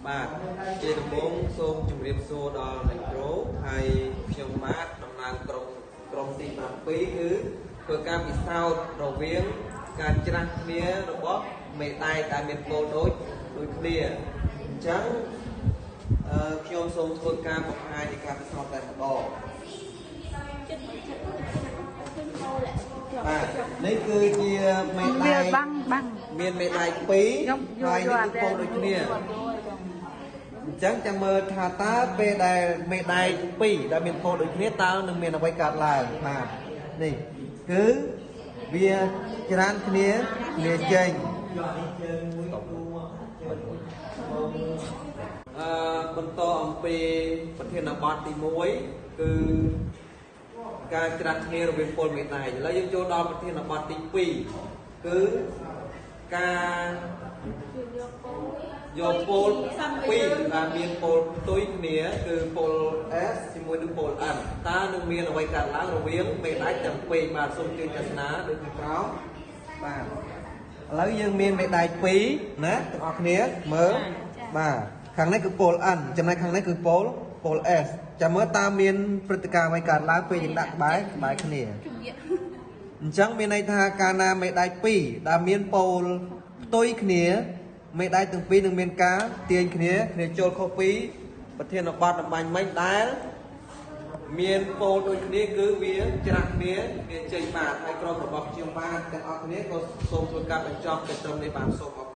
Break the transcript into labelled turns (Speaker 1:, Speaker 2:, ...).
Speaker 1: បាទជាដំបូងសូមជម្រាបសួរដល់អ្នកគ្រូហើយខ្ញុំបាទតំណាងក្រុមទី7គឺធ្វើការពិសោធន៍រវាងការច្រាស់គ្នារបស់មេដៃដែលមានគោលដូចគ្នាអញ្ចឹងខ្ញុំសូមធ្វើការបង្ហាញនៃការពិសោធន៍តែម្ដងបាទនេះគឺជាមេដៃមានមេដៃ2ហើយនេះគឺគោលដូចគ្នាអញ្ចឹងចាំមើលថាតើពេលដែលមេដៃ2ដែលមានគោលដូចគ្នាតើនឹងមានអ្វីកើតឡើងបាទនេះគឺវាច្រើនគ្នាចេញបន្តអំពីប្រធានបទទី1គឺការច្រាស់គ្នារវាងពលមេដៃឥឡូវយើងចូលដល់ប្រធានបទទី2គឺការយកពល2ដែលមានពលផ្ទុយគ្នាគឺពល S ជាមួយនឹងពល M តើនឹងមានអ្វីកើតឡើងរវាងមេដៃទាំងពីរបាទសូមជួយទស្សនាដូចពីក្រោមបាទឥឡូវយើងមានមេដៃ2ណាទាំងអស់គ្នាមើលបាទខាងនេះគឺពល N ចំណែកខាងនេះគឺពល S ចាំមើលតើមានព្រឹត្តិការណ៍អ្វីកើតឡើងពេលយើងដាក់ក្បែរគ្នាអញ្ចឹងមានន័យថាកាលណាមេដៃ2ដែលមានពលផ្ទុយគ្នាមេដៃទាំងពីរនឹងមានការទាញគ្នាចូលខុសពីប្រធានបទតម្បាញមិញដែលមានពលដូចគ្នាគឺវាច្រាស់គ្នាចេញបាទហើយក្រុមរបស់ខ្ញុំបាទទាំងអស់គ្នាក៏សូមធ្វើការបញ្ចប់ទៅត្រឹមនេះបាទសូម